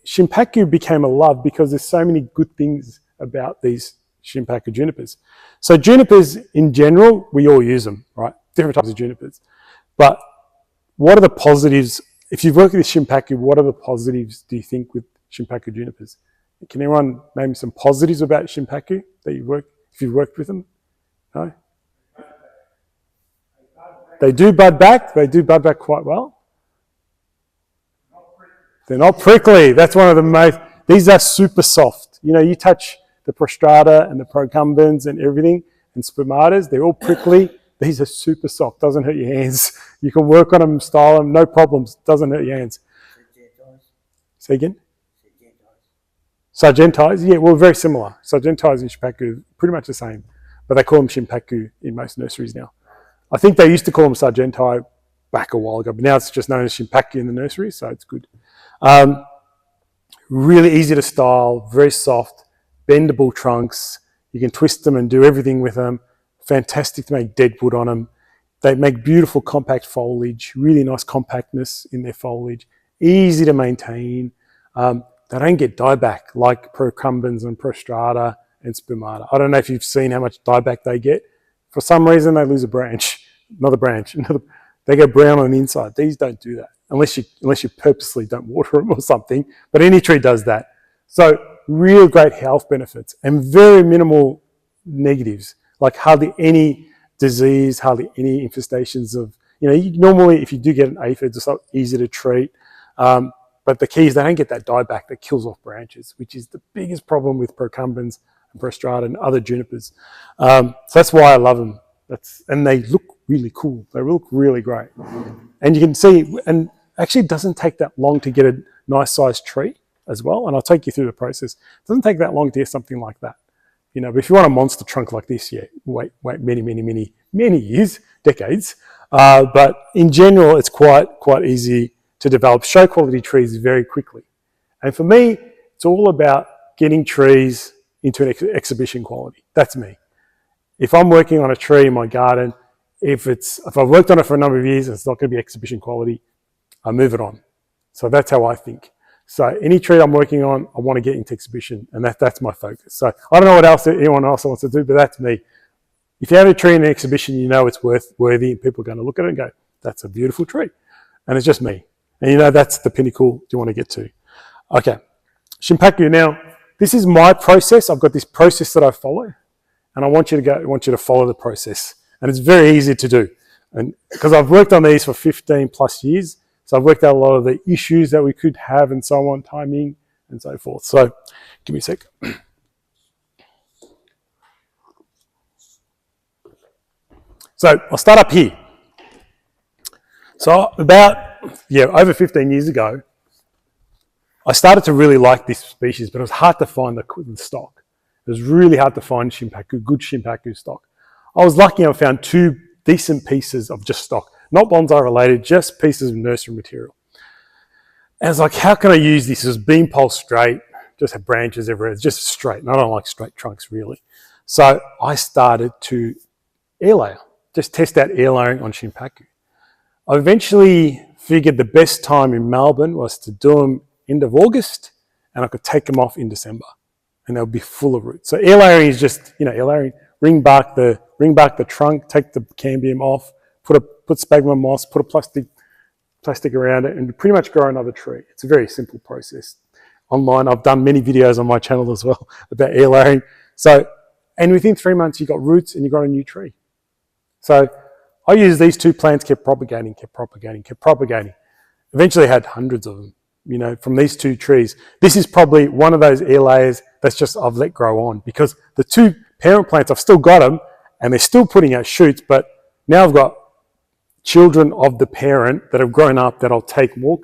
Shimpaku became a love because there's so many good things about these Shimpaku junipers. So junipers in general, we all use them, right? Different types of junipers. But what are the positives? If you've worked with Shimpaku, what are the positives do you think with Shimpaku junipers? Can anyone name some positives about Shimpaku that if you've worked with them? No? They do bud back. They do bud back quite well. They're not prickly. That's one of the most, these are super soft. You know, you touch the prostrata and the procumbens and everything and spermatas, they're all prickly. These are super soft, doesn't hurt your hands. You can work on them, style them, no problems, doesn't hurt your hands. Say again? Sargentis, yeah, well, very similar. Sargentis and Shimpaku, pretty much the same, but they call them Shimpaku in most nurseries now. I think they used to call them Sargenti back a while ago, but now it's just known as Shimpaku in the nursery, so it's good. Really easy to style, very soft, bendable trunks. You can twist them and do everything with them. Fantastic to make dead wood on them. They make beautiful compact foliage, really nice compactness in their foliage, easy to maintain. They don't get dieback like procumbens and prostrata and spermata. I don't know if you've seen how much dieback they get. For some reason, they lose a branch, not a branch. They go brown on the inside. These don't do that unless you purposely don't water them or something. But any tree does that. So real great health benefits and very minimal negatives, like hardly any disease, hardly any infestations of, normally if you do get an aphid, it's not easy to treat. But the key is they don't get that dieback that kills off branches, which is the biggest problem with procumbens and prostrata and other junipers. So that's why I love them. And they look really cool. They look really great. And you can see, and actually it doesn't take that long to get a nice sized tree as well. And I'll take you through the process. It doesn't take that long to get something like that. But if you want a monster trunk like this, yeah, wait many years, decades. But in general, it's quite easy to develop show quality trees very quickly. And for me, it's all about getting trees into an exhibition quality. That's me. If I'm working on a tree in my garden, if I've worked on it for a number of years, it's not going to be exhibition quality, I move it on. So that's how I think. So any tree I'm working on, I want to get into exhibition, and that's my focus. So I don't know what else anyone else wants to do, but that's me. If you have a tree in an exhibition, you know it's worthy, and people are going to look at it and go, that's a beautiful tree. And it's just me. And that's the pinnacle you want to get to. Okay, Shimpaku. Now, this is my process. I've got this process that I follow, and I want you to follow the process. And it's very easy to do. And because I've worked on these for 15 plus years, so I've worked out a lot of the issues that we could have and so on, timing and so forth. So give me a sec. So I'll start up here. So over 15 years ago, I started to really like this species, but it was hard to find the stock. It was really hard to find good Shimpaku stock. I was lucky I found 2 decent pieces of just stock, not bonsai related, just pieces of nursery material. And I was like, how can I use this? It was beam pole straight, just had branches everywhere, it's just straight. And I don't like straight trunks really. So I started to air layer, just test out air layering on Shimpaku. I eventually figured the best time in Melbourne was to do them end of August, and I could take them off in December, and they'll be full of roots. So air layering is just, air layering, ring bark the trunk, take the cambium off, put sphagnum moss, put a plastic around it, and pretty much grow another tree. It's a very simple process. Online, I've done many videos on my channel as well about air layering. So, and within 3 months, you got roots and you got a new tree. So I used these 2 plants, kept propagating. Eventually I had hundreds of them, from these 2 trees. This is probably one of those air layers that's just I've let grow on, because the 2 parent plants, I've still got them and they're still putting out shoots, but now I've got children of the parent that have grown up that I'll take more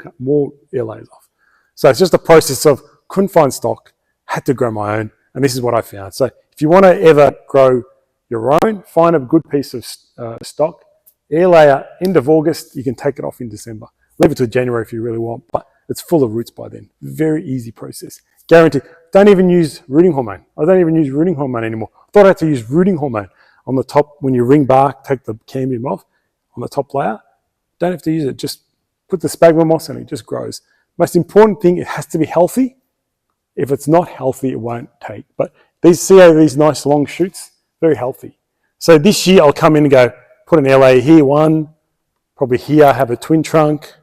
air layers off. So it's just a process of couldn't find stock, had to grow my own, and this is what I found. So if you want to ever grow your own, find a good piece of stock, air layer end of August, you can take it off in December. Leave it to January if you really want, but it's full of roots by then. Very easy process. Guaranteed. Don't even use rooting hormone. I don't even use rooting hormone anymore. I thought I had to use rooting hormone on the top. When you ring bark, take the cambium off on the top layer. Don't have to use it. Just put the sphagnum moss in, it just grows. Most important thing, it has to be healthy. If it's not healthy, it won't take. But see how these nice long shoots? Very healthy. So this year I'll come in and go, put an LA here, one, probably here, have a twin trunk,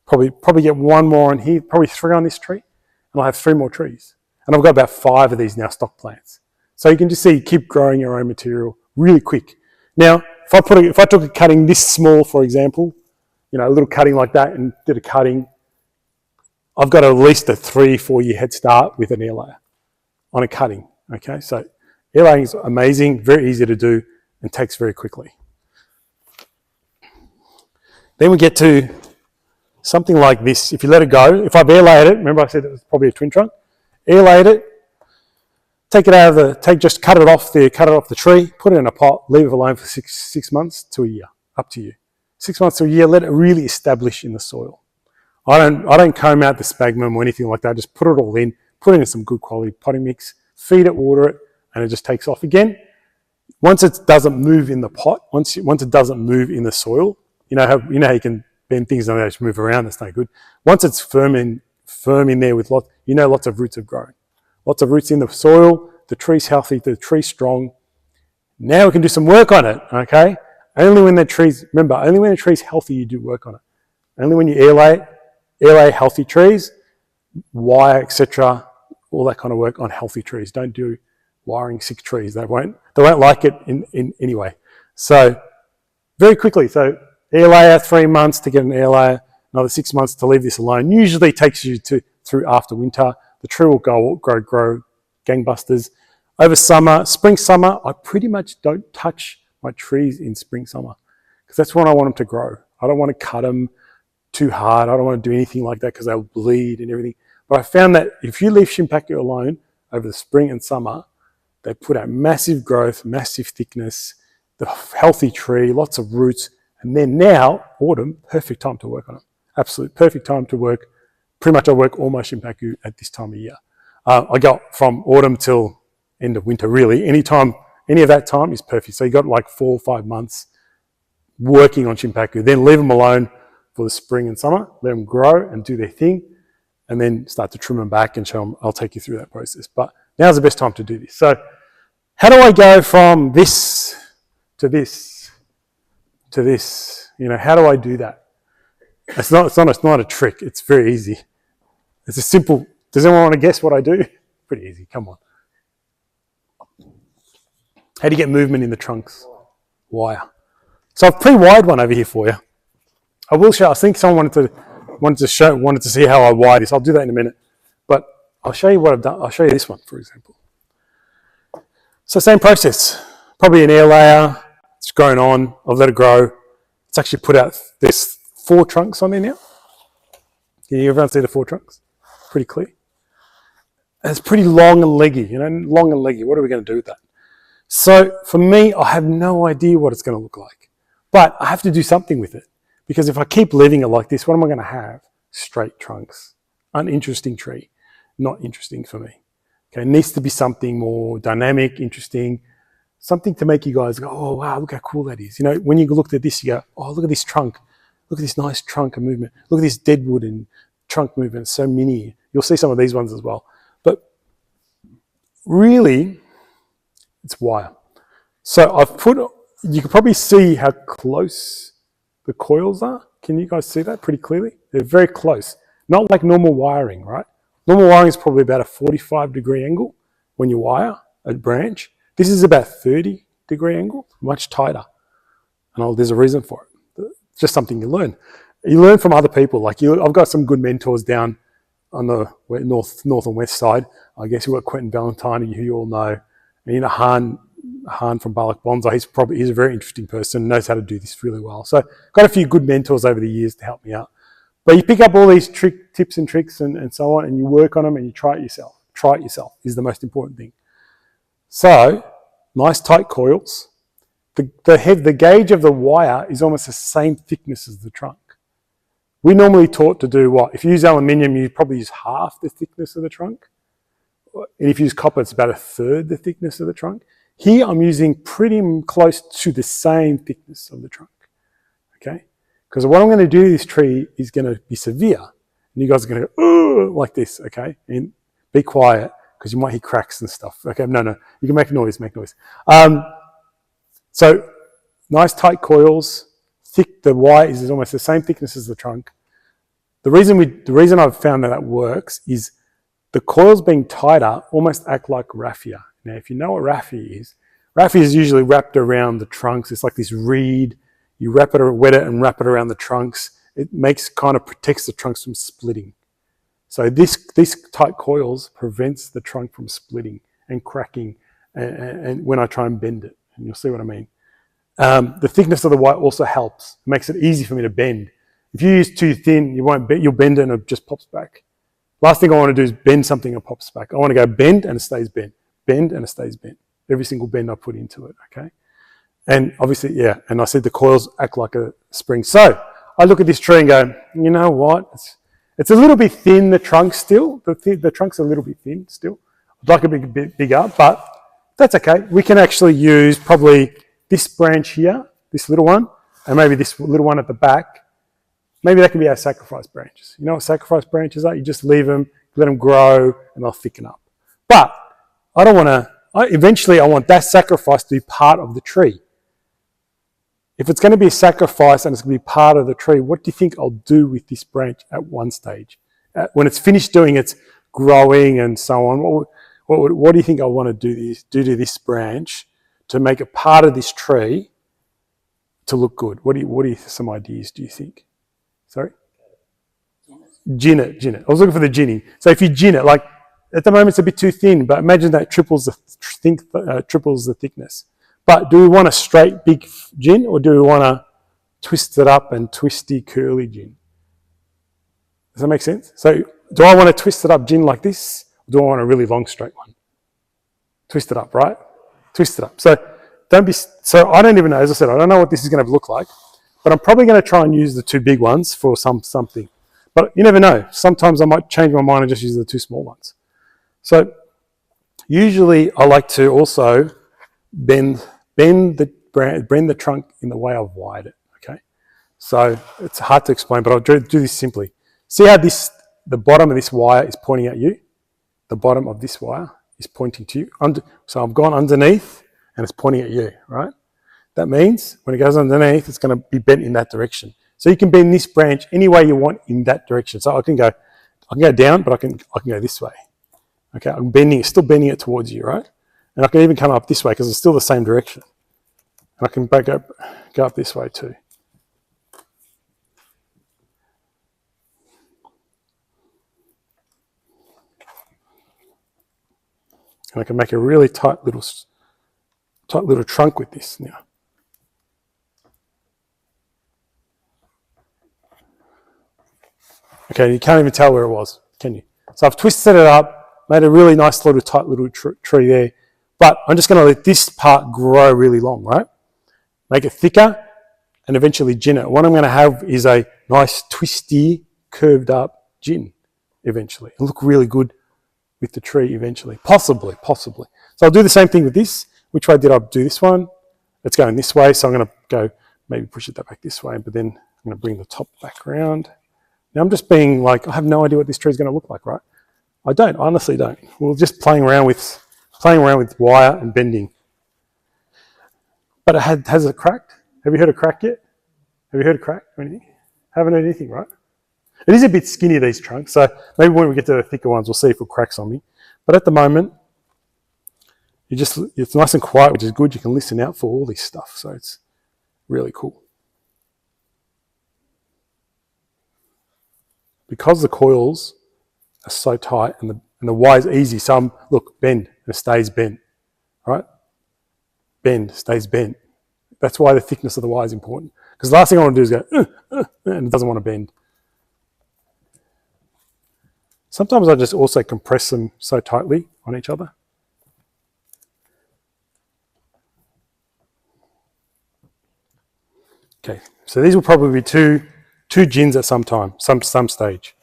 probably get one more on here, probably 3 on this tree, and I'll have 3 more trees. And I've got about 5 of these now stock plants. So you can just see, keep growing your own material really quick. Now, if I took a cutting this small, for example, you know, a little cutting like that and did a cutting, I've got at least a 3-4 year head start with an air layer on a cutting, okay? So air laying is amazing, very easy to do, and takes very quickly. Then we get to something like this. If you let it go, if I've air layered it, remember I said it was probably a twin trunk, air layered it, take it out of just cut it off the tree, put it in a pot, leave it alone for six months to a year, up to you. 6 months to a year, let it really establish in the soil. I don't comb out the sphagnum or anything like that. Just put it all in, put it in some good quality potting mix, feed it, water it, and it just takes off again. Once it doesn't move in the pot, once it doesn't move in the soil, you know how you can bend things and they just move around. That's no good. Once it's firm in there with lots of roots have grown, lots of roots in the soil. The tree's healthy, the tree's strong. Now we can do some work on it. Okay, only when the tree's healthy, you do work on it. Only when you air lay healthy trees, wire, etc., all that kind of work on healthy trees. Don't do wiring sick trees. They won't like it in any way. So very quickly, so air layer, 3 months to get an air layer, another 6 months to leave this alone. Usually takes you through after winter. The tree will grow gangbusters. Over spring, summer, I pretty much don't touch my trees in spring, summer, because that's when I want them to grow. I don't want to cut them too hard. I don't want to do anything like that because they'll bleed and everything. But I found that if you leave Shimpaku alone over the spring and summer, they put out massive growth, massive thickness, the healthy tree, lots of roots. And then now, autumn, perfect time to work on them. Absolute perfect time to work. Pretty much I work all my Shimpaku at this time of year. I go from autumn till end of winter, really. Any of that time is perfect. So you got like 4 or 5 months working on Shimpaku. Then leave them alone for the spring and summer, let them grow and do their thing, and then start to trim them back and show them. I'll take you through that process. But now's the best time to do this. So how do I go from this to this to this? You know, how do I do that? It's not a trick. It's very easy. It's a simple. Does anyone want to guess what I do? Pretty easy. Come on. How do you get movement in the trunks? Wire. So I've pre-wired one over here for you. I will show. I think someone wanted to see how I wire this. I'll do that in a minute. But I'll show you what I've done. I'll show you this one, for example. So same process. Probably an air layer. It's grown on. I've let it grow. It's actually put out. There's 4 trunks on there now. Can everyone see the 4 trunks? Pretty clear. And it's pretty long and leggy. You know, long and leggy. What are we going to do with that? So for me, I have no idea what it's going to look like. But I have to do something with it. Because if I keep leaving it like this, what am I going to have? Straight trunks. Uninteresting tree. Not interesting for me. Okay, it needs to be something more dynamic, interesting, something to make you guys go, oh wow, look how cool that is. You know, when you looked at this, you go, oh, look at this trunk. Look at this nice trunk and movement. Look at this deadwood and trunk movement. It's so mini. You'll see some of these ones as well. But really, it's wire. So you can probably see how close the coils are. Can you guys see that pretty clearly? They're very close. Not like normal wiring, right? Normal wiring is probably about a 45-degree angle when you wire a branch. This is about 30-degree angle, much tighter. And there's a reason for it. It's just something you learn. You learn from other people. I've got some good mentors down on the north and west side. I guess you've got Quentin Valentine, who you all know. And you know, Han from Waverley Bonsai, he's a very interesting person, knows how to do this really well. So got a few good mentors over the years to help me out. But you pick up all these tips and tricks and so on, and you work on them and you try it yourself. Try it yourself is the most important thing. So nice tight coils. The gauge of the wire is almost the same thickness as the trunk. We normally taught to do what? If you use aluminium, you probably use half the thickness of the trunk. And if you use copper, it's about 1/3 the thickness of the trunk. Here, I'm using pretty close to the same thickness of the trunk, okay? Because what I'm going to do to this tree is going to be severe. And you guys are going to go, oh, like this, okay? And be quiet, because you might hear cracks and stuff. Okay, no. You can make noise, So nice tight coils, thick. The wire is almost the same thickness as the trunk. The reason I've found that works is the coils being tighter almost act like raffia. Now, if you know what raffia is usually wrapped around the trunks. It's like this reed. You wet it and wrap it around the trunks. It protects the trunks from splitting. So these tight coils prevents the trunk from splitting and cracking, and when I try and bend it, and you'll see what I mean. The thickness of the wire also helps. It makes it easy for me to bend. If you use too thin, you'll bend it and it just pops back. Last thing I want to do is bend something and it pops back. I want to go bend and it stays bent. Bend and it stays bent. Every single bend I put into it, okay? And obviously, yeah, and I said the coils act like a spring. So I look at this tree and go, you know what? It's a little bit thin, the trunk still. The trunk's a little bit thin still. I'd like it a bit bigger, but that's okay. We can actually use probably this branch here, this little one, and maybe this little one at the back. Maybe that can be our sacrifice branches. You know what sacrifice branches are? You just leave them, let them grow, and they'll thicken up. But I don't want to, eventually I want that sacrifice to be part of the tree. If it's going to be a sacrifice and it's going to be part of the tree, what do you think I'll do with this branch at one stage? When it's finished doing its growing and so on, what do you think I want to do to this branch to make it part of this tree to look good? What are some ideas, do you think? Sorry? Gin it. I was looking for the ginning. So if you gin it, like at the moment it's a bit too thin, but imagine that triples the thickness. But do we want a straight big gin, or do we want to twist it up and twisty curly gin? Does that make sense? So do I want to twist it up gin like this, or do I want a really long straight one? Twist it up, right? Twist it up. So I don't even know, as I said, I don't know what this is going to look like, but I'm probably going to try and use the two big ones for something. But you never know. Sometimes I might change my mind and just use the two small ones. So usually I like to also bend the trunk in the way I've wired it, okay? So it's hard to explain, but I'll do this simply. See how the bottom of this wire is pointing at you? The bottom of this wire is pointing to you. So I've gone underneath and it's pointing at you, right? That means when it goes underneath, it's going to be bent in that direction. So you can bend this branch any way you want in that direction. So I can go down, but I can go this way. Okay, I'm still bending it towards you, right? And I can even come up this way because it's still the same direction. And I can go up this way too. And I can make a really tight little trunk with this now. Okay, you can't even tell where it was, can you? So I've twisted it up, made a really nice tight little tree there. But I'm just going to let this part grow really long, right? Make it thicker and eventually gin it. What I'm going to have is a nice twisty, curved up gin eventually. It'll look really good with the tree eventually. Possibly. So I'll do the same thing with this. Which way did I do this one? It's going this way, so I'm going to go maybe push it back this way, but then I'm going to bring the top back around. Now I'm just being like, I have no idea what this tree is going to look like, right? I honestly don't. We're just playing around with wire and bending. But has it cracked? Have you heard a crack yet? Have you heard a crack or anything? Haven't heard anything, right? It is a bit skinny, these trunks, so maybe when we get to the thicker ones, we'll see if it cracks on me. But at the moment, it's nice and quiet, which is good. You can listen out for all this stuff, so it's really cool. Because the coils are so tight and the wire's easy, so look, bend, and it stays bent, right? Bend, stays bent. That's why the thickness of the wire is important. Because the last thing I want to do is go, and it doesn't want to bend. Sometimes I just also compress them so tightly on each other. Okay, so these will probably be two gins at some stage.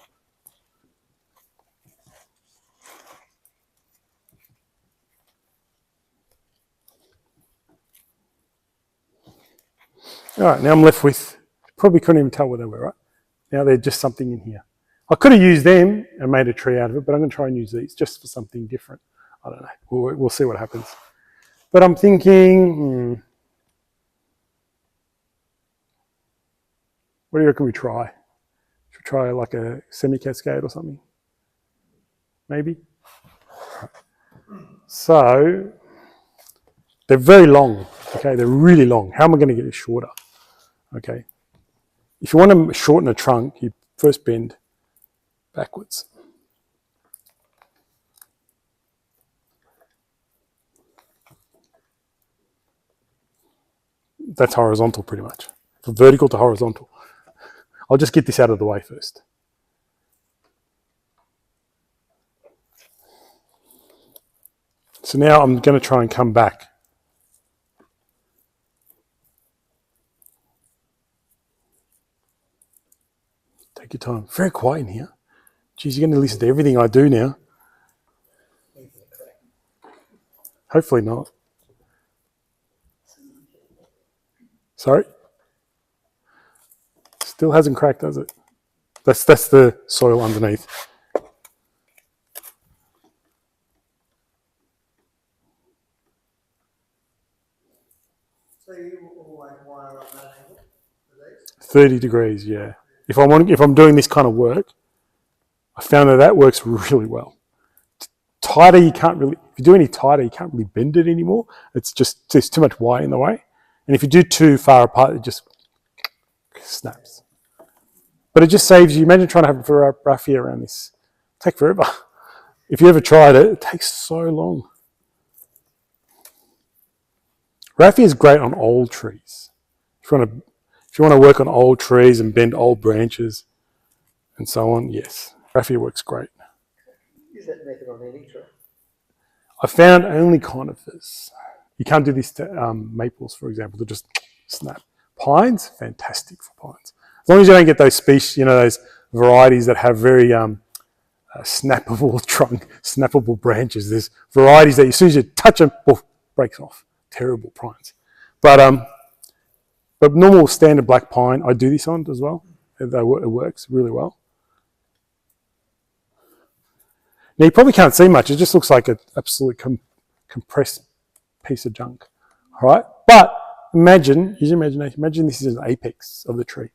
All right, now I'm left with, probably couldn't even tell where they were, right? Now they're just something in here. I could have used them and made a tree out of it, but I'm going to try and use these just for something different. I don't know. We'll see what happens. But I'm thinking, what do you reckon we try? Should we try like a semi-cascade or something? Maybe? So, they're very long, okay? They're really long. How am I going to get it shorter? Okay. If you want to shorten a trunk, you first bend backwards. That's horizontal pretty much. From vertical to horizontal. I'll just get this out of the way first. So now I'm going to try and come back. Take your time. Very quiet in here. Geez, you're going to listen to everything I do now. Hopefully not. Sorry? Still hasn't cracked, does it? That's the soil underneath. So you always wire up that angle for these? 30 degrees, yeah. If I'm doing this kind of work, I found that works really well. Tighter, you can't really, if you do any tighter, you can't really bend it anymore. It's just, there's too much wire in the way. And if you do too far apart, it just snaps. But it just saves you, imagine trying to have a raffia around this. It'll take forever. If you ever tried it, it takes so long. Raffia is great on old trees. If you want to work on old trees and bend old branches and so on, yes, raffia works great. Use that method on any tree? I found only conifers. You can't do this to maples, for example, to just snap. Pines, fantastic for pines. As long as you don't get those species, those varieties that have very snappable trunk, snappable branches. There's varieties that as soon as you touch them, poof, breaks off. Terrible pines. But normal standard black pine, I do this on as well. It works really well. Now you probably can't see much. It just looks like an absolute compressed piece of junk. All right, but imagine, use your imagination. Imagine this is an apex of the tree.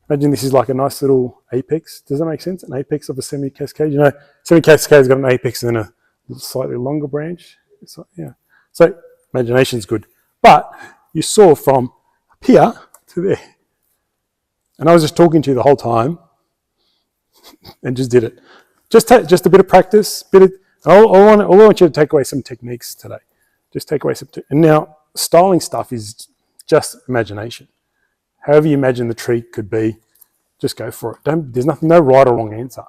Imagine this is like a nice little apex. Does that make sense? An apex of a semi-cascade. Semi-cascade's got an apex and then a slightly longer branch. So, yeah. So imagination's good. But you saw from up here to there. And I was just talking to you the whole time and just did it. Just a bit of practice. All I want you to take away some techniques today. Just take away some. And now, styling stuff is just imagination. However you imagine the tree could be, just go for it. There's no right or wrong answer.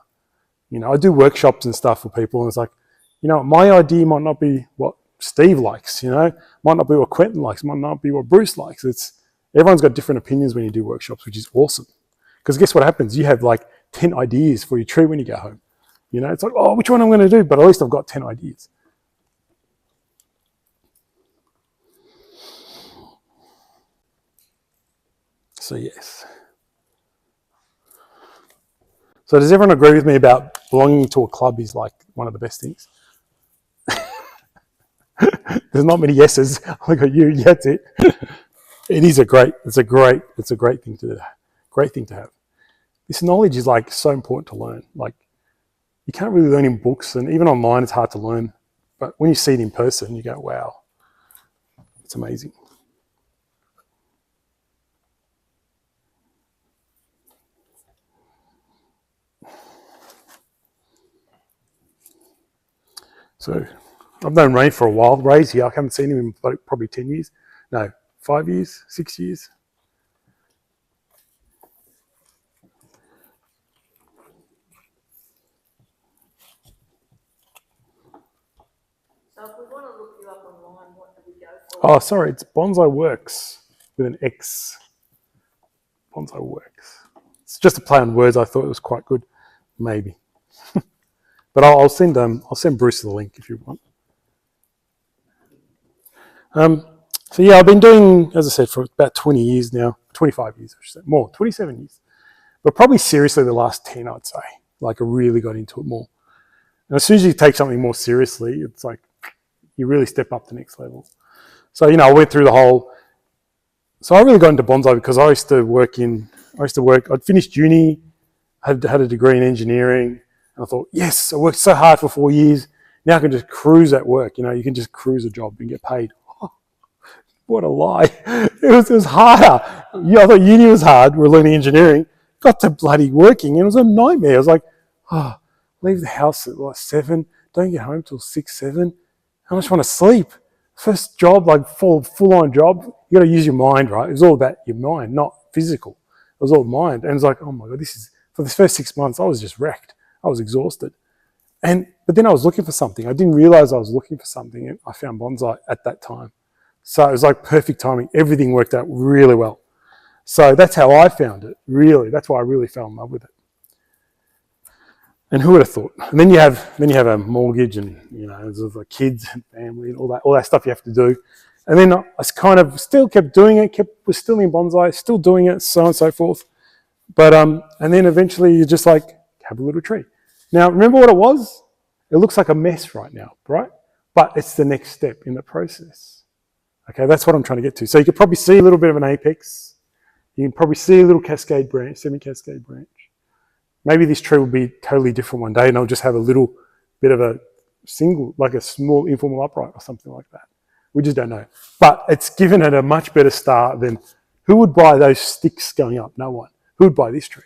I do workshops and stuff for people, and it's like, my idea might not be what Steve likes. Might not be what Quentin likes. Might not be what Bruce likes. Everyone's got different opinions when you do workshops, which is awesome. Because guess what happens? You have like 10 ideas for your tree when you go home. It's like, oh, which one I'm going to do? But at least I've got 10 ideas. So yes. So does everyone agree with me about belonging to a club is like one of the best things? There's not many yeses. I got you. That's it. It's a great thing to do. Great thing to have. This knowledge is like so important to learn. Like you can't really learn in books, and even online it's hard to learn. But when you see it in person, you go, wow, it's amazing. So I've known Ray for a while. Ray's here. I haven't seen him in probably 10 years. No, 5 years, 6 years. So if we want to look you up online, what do we go for? Oh, sorry, it's Bonsai Works with an X. Bonsai Works. It's just a play on words. I thought it was quite good. Maybe. But I'll send Bruce the link if you want. So yeah, I've been doing, as I said, for about 20 years now, 25 years, I should say, more, 27 years. But probably seriously the last 10, I'd say. Like I really got into it more. And as soon as you take something more seriously, it's like you really step up to the next level. So, you know, I went through the whole, so I really got into bonsai because I'd finished uni, had a degree in engineering, and I thought, yes, I worked so hard for 4 years. Now I can just cruise at work. You know, you can just cruise a job and get paid. Oh, what a lie. It was harder. Yeah, I thought uni was hard. We're learning engineering. Got to bloody working, and it was a nightmare. I was like, leave the house at like 7, don't get home till 6, 7. I just want to sleep. First job, like full-on job, you got to use your mind, right? It was all about your mind, not physical. It was all mind. And it's like, oh my God, for the first 6 months, I was just wrecked. I was exhausted. But then I was looking for something. I didn't realize I was looking for something, and I found bonsai at that time. So it was like perfect timing. Everything worked out really well. So that's how I found it, really. That's why I really fell in love with it. And who would have thought? And then you have a mortgage, and you know, there's the kids and family and all that stuff you have to do. And then I kind of still kept doing it, was still in bonsai, still doing it, so on and so forth. But and then eventually you just like have a little tree. Now remember what it was? It looks like a mess right now, right? But it's the next step in the process. Okay, that's what I'm trying to get to. So you could probably see a little bit of an apex. You can probably see a little cascade branch, semi-cascade branch. Maybe this tree will be totally different one day and I'll just have a little bit of a single, like a small informal upright or something like that. We just don't know. But it's given it a much better start than who would buy those sticks going up? No one. Who would buy this tree?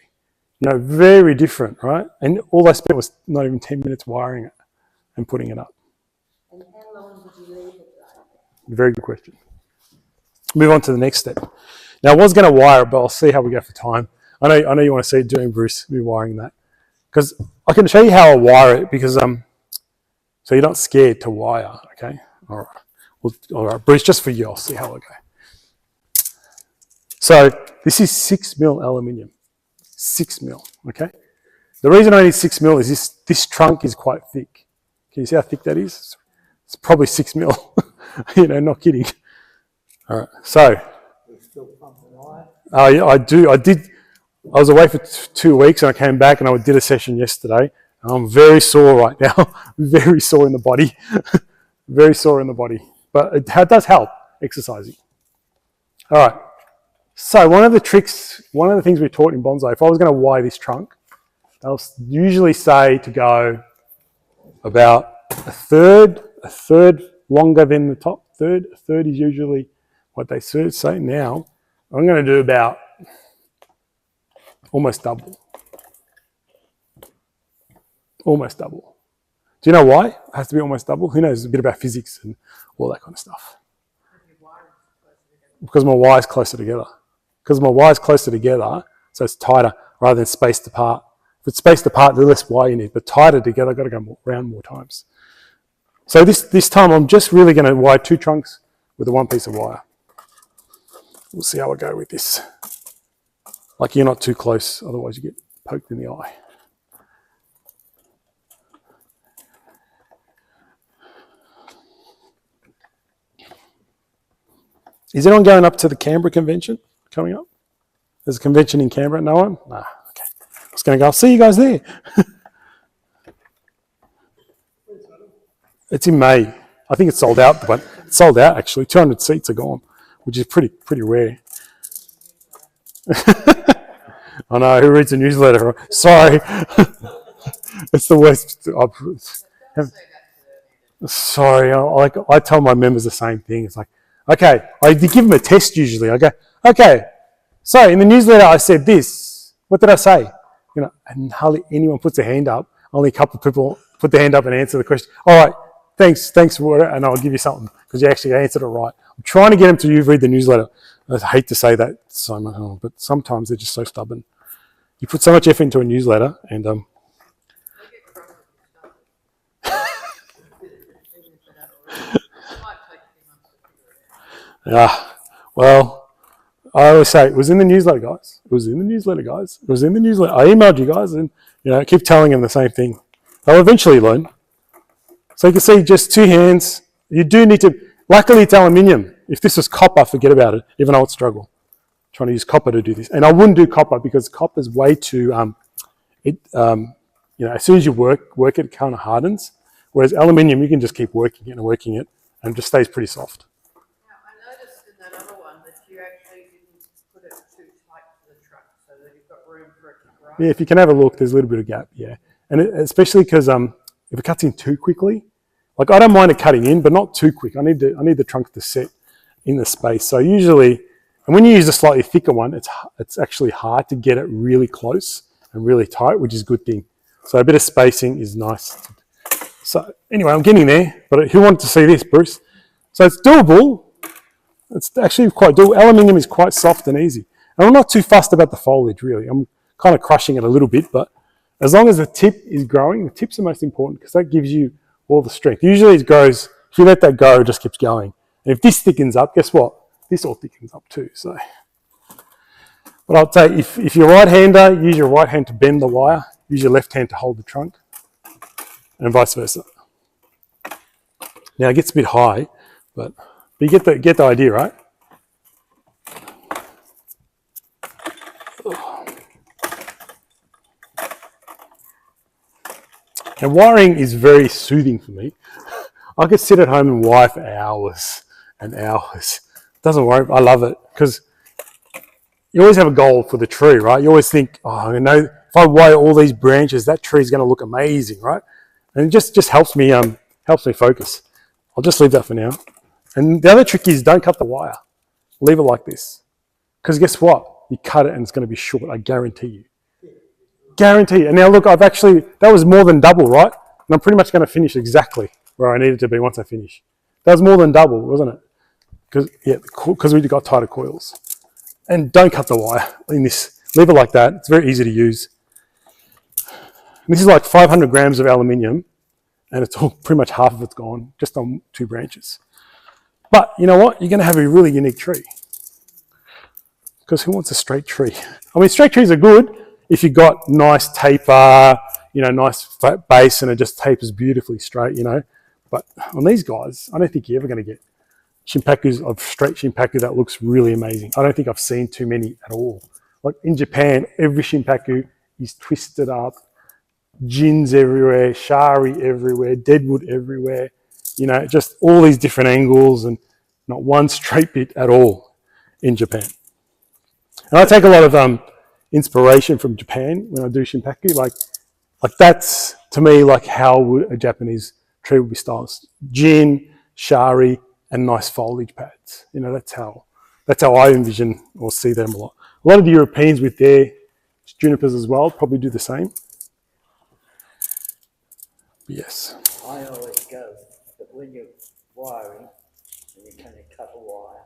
You know, very different, right? And all I spent was not even 10 minutes wiring it and putting it up. And how long did you leave it like? Very good question. Move on to the next step. Now, I was going to wire it, but I'll see how we go for time. I know you want to see it doing, Bruce, me wiring that. Because I can show you how I wire it because so you're not scared to wire, okay? All right. Well, all right, Bruce, just for you, I'll see how I go. So this is 6mm aluminium. 6mm, okay? The reason I need 6mm is this trunk is quite thick. Can you see how thick that is? It's probably 6mm. You know, not kidding. All right, so. Still pumping iron. Yeah, I did. I was away for 2 weeks and I came back and I did a session yesterday. And I'm very sore right now. Very sore in the body. Very sore in the body. But it does help, exercising. All right. So one of the things we taught in bonsai, if I was going to wire this trunk, they'll usually say to go about a third longer than the top third. A third is usually what they say. Now I'm going to do about almost double. Almost double. Do you know why it has to be almost double? Who knows a bit about physics and all that kind of stuff? Because my wire's closer together. Because my wire's closer together, so it's tighter rather than spaced apart. If it's spaced apart, the less wire you need. But tighter together, I've got to go around more times. So this time, I'm just really going to wire 2 trunks with one piece of wire. We'll see how I go with this. Like you're not too close, otherwise you get poked in the eye. Is anyone going up to the Canberra convention coming up? There's a convention in Canberra, no one? Nah, okay. I was going to go, I'll see you guys there. It's in May. I think it's sold out, but it's sold out actually. 200 seats are gone, which is pretty rare. I know, who reads a newsletter? Sorry. It's the worst. Sorry, I tell my members the same thing. It's like, okay, I give them a test usually. I go, okay, so in the newsletter I said this. What did I say? You know, and hardly anyone puts their hand up. Only a couple of people put their hand up and answer the question. All right, thanks for it, and I'll give you something because you actually answered it right. I'm trying to get them to read the newsletter. I hate to say that so much, but sometimes they're just so stubborn. You put so much effort into a newsletter, and yeah, well, I always say it was in the newsletter, guys. It was in the newsletter, guys. It was in the newsletter. I emailed you guys, and I keep telling them the same thing. They'll eventually learn. So you can see just 2 hands. You do need to. Luckily, it's aluminium. If this was copper, forget about it. Even I would struggle trying to use copper to do this. And I wouldn't do copper because copper is way too. you know, as soon as you work it, it kind of hardens. Whereas aluminium, you can just keep working it and it just stays pretty soft. Now, I noticed in that other one that you actually didn't put it too tight to the trunk so that you've got room for it to grow. Yeah, if you can have a look, there's a little bit of gap, yeah. And especially because if it cuts in too quickly, like I don't mind it cutting in, but not too quick. I need the trunk to set in the space. So usually, and when you use a slightly thicker one, it's actually hard to get it really close and really tight, which is a good thing. So a bit of spacing is nice. So anyway, I'm getting there, but who wanted to see this, Bruce? So it's doable. It's actually quite doable. Aluminium is quite soft and easy. And I'm not too fussed about the foliage, really. I'm kind of crushing it a little bit, but as long as the tip is growing, the tip's the most important because that gives you all the strength. Usually it grows, if you let that go, it just keeps going. And if this thickens up, guess what? This all thickens up too. So, but I'll say if you're a right-hander, use your right hand to bend the wire, use your left hand to hold the trunk, and vice versa. Now it gets a bit high, but you get the idea, right? And wiring is very soothing for me. I could sit at home and wire for hours and hours. Doesn't worry, I love it because you always have a goal for the tree, right? You always think, oh, I know if I wire all these branches, that tree is going to look amazing, right? And it just helps me focus. I'll just leave that for now. And the other trick is don't cut the wire. Leave it like this. Because guess what? You cut it and it's going to be short, I guarantee you. Guarantee. And now look, that was more than double, right? And I'm pretty much going to finish exactly where I needed to be once I finish. That was more than double, wasn't it? Because we got tighter coils. And don't cut the wire in this. Leave it like that. It's very easy to use. And this is like 500 grams of aluminium, and it's all pretty much half of it's gone just on 2 branches. But you know what? You're going to have a really unique tree. Because who wants a straight tree? I mean, straight trees are good if you've got nice taper, nice flat base, and it just tapers beautifully straight, But on these guys, I don't think you're ever going to get straight Shimpaku that looks really amazing. I don't think I've seen too many at all. Like in Japan, every Shimpaku is twisted up, gins everywhere, shari everywhere, deadwood everywhere, just all these different angles and not one straight bit at all in Japan. And I take a lot of inspiration from Japan when I do Shimpaku. Like that's, to me, like how a Japanese tree would be styled. Gin, shari, and nice foliage pads. That's how I envision or see them a lot. A lot of the Europeans with their junipers as well probably do the same. Yes. I always go that when you're wiring and you're going to cut a wire,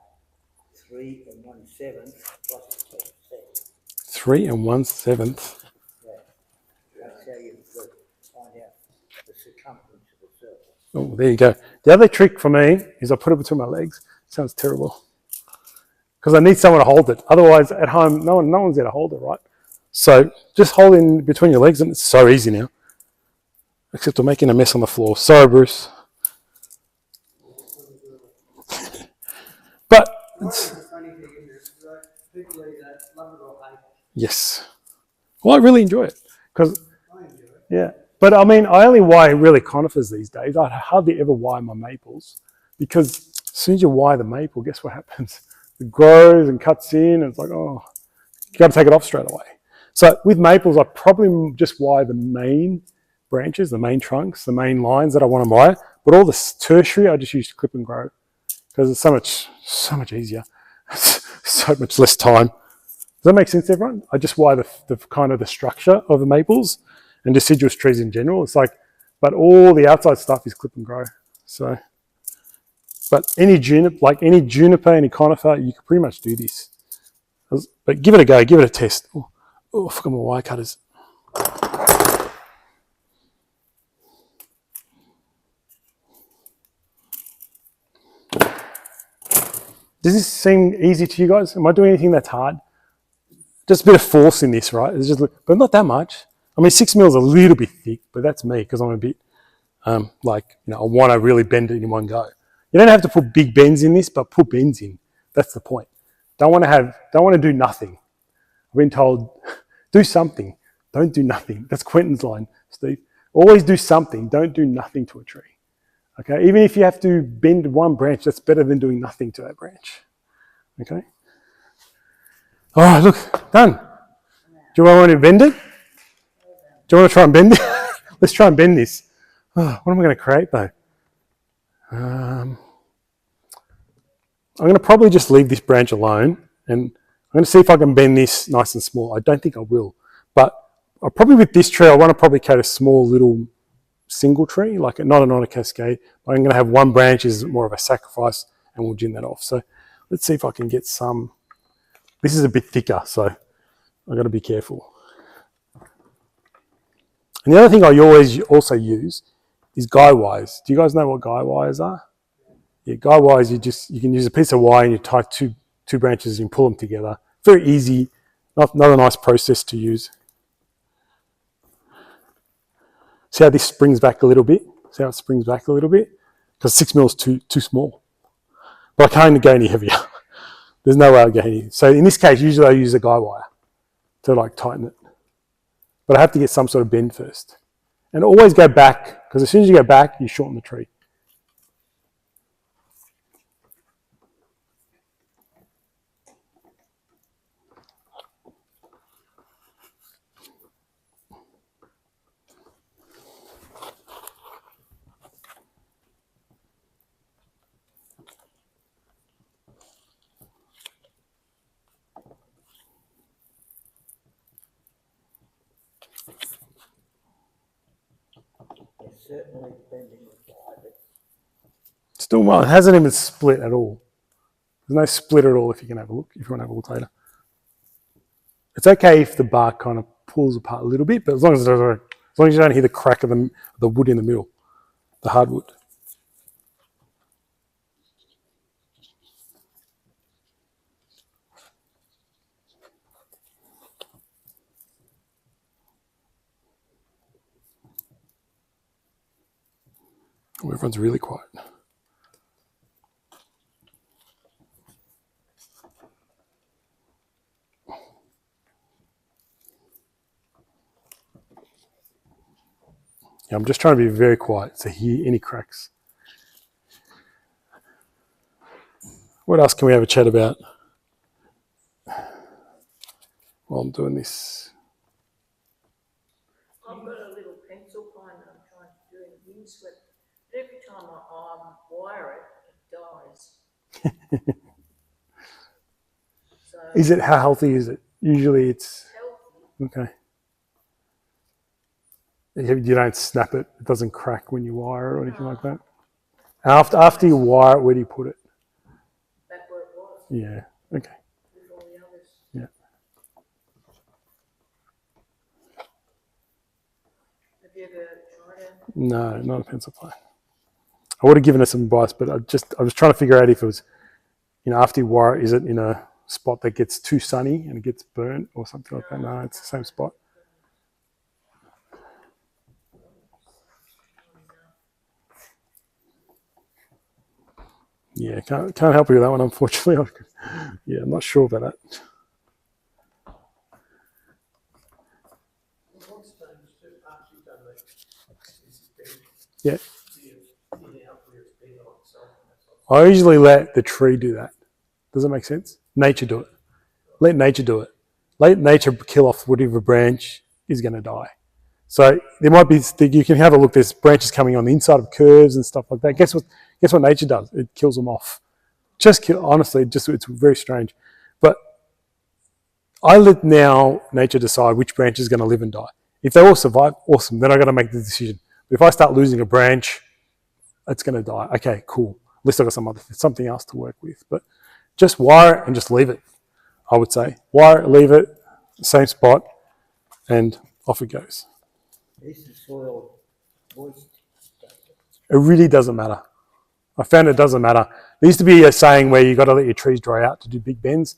3 1/7 plus 10%. 3 1/7. Yeah. That's how you find out the circumference of the circle. Oh, there you go. The other trick for me is I put it between my legs. Sounds terrible. Because I need someone to hold it. Otherwise, at home, no one's there to hold it, right? So just hold it between your legs, and it's so easy now. Except I'm making a mess on the floor. Sorry, Bruce. But yes. Well, I really enjoy it because yeah. But I mean, I only wire really conifers these days. I hardly ever wire my maples because as soon as you wire the maple, guess what happens? It grows and cuts in, and it's like, oh, you got to take it off straight away. So with maples, I probably just wire the main branches, the main trunks, the main lines that I want to wire. But all the tertiary, I just use to clip and grow because it's so much easier, so much less time. Does that make sense to everyone? I just wire the kind of the structure of the maples and deciduous trees in general. It's like, but all the outside stuff is clip and grow. So, but any juniper, any conifer, you can pretty much do this. But give it a go, give it a test. Oh, I forgot my wire cutters. Does this seem easy to you guys? Am I doing anything that's hard? Just a bit of force in this, right? But not that much. I mean, 6 mil is a little bit thick, but that's me because I'm a bit I want to really bend it in one go. You don't have to put big bends in this, but put bends in. That's the point. Don't want to do nothing. I've been told, do something. Don't do nothing. That's Quentin's line. Steve. Always do something. Don't do nothing to a tree. Okay, even if you have to bend one branch, that's better than doing nothing to that branch. Okay. All right, look, done. Do you want to bend it? Do you want to try and bend it? Let's try and bend this. Oh, what am I going to create though? I'm going to probably just leave this branch alone, and I'm going to see if I can bend this nice and small. I don't think I will, but I'll probably with this tree, I want to probably cut a small little single tree, like not a cascade. But I'm going to have one branch is more of a sacrifice, and we'll gin that off. So let's see if I can get some. This is a bit thicker, so I've got to be careful. And the other thing I always also use is guy wires. Do you guys know what guy wires are? Yeah, guy wires, you can use a piece of wire and you tie two branches and you pull them together. Very easy, another nice process to use. See how this springs back a little bit? See how it springs back a little bit? Because 6 mil is too small. But I can't go any heavier. There's no way I'll go any. So in this case, usually I use a guy wire to like tighten it. But I have to get some sort of bend first. And always go back, because as soon as you go back, you shorten the tree. It's certainly bending the wire. Still, well, it hasn't even split at all. There's no split at all if you can have a look, if you want to have a look later. It's okay if the bark kind of pulls apart a little bit, but as long as you don't hear the crack of the wood in the middle, the hardwood. Oh, everyone's really quiet. Yeah, I'm just trying to be very quiet to hear any cracks. What else can we have a chat about while I'm doing this? I've got a little pencil pine that I'm trying to do in a windswept. But every time I wire it, it dies. So Is it, how healthy is it? Usually it's, healthy. okay. You don't snap it, it doesn't crack when you wire it or anything like that? After you wire it, where do you put it? Back where it was. Yeah, okay. With all the others. Yeah. Have you ever tried it? No, not a pencil pine. I would have given her some advice, but I was trying to figure out if it was, after you wire it, is it in a spot that gets too sunny and it gets burnt or something like that? No, it's the same spot. Yeah, can't help you with that one, unfortunately. Yeah, I'm not sure about that. Yeah. I usually let the tree do that. Does that make sense? Nature do it. Let nature do it. Let nature kill off whatever branch is going to die. So there might be, you can have a look, there's branches coming on the inside of curves and stuff like that. Guess what nature does? It kills them off. Honestly, it's very strange. But I let now nature decide which branch is going to live and die. If they all survive, awesome. Then I got to make the decision. But if I start losing a branch, it's going to die. Okay, cool. At least I got something else to work with. But just wire it and just leave it. I would say wire it, leave it, same spot, and off it goes. Is the soil moist? It really doesn't matter. I found it doesn't matter. There used to be a saying where you got to let your trees dry out to do big bends.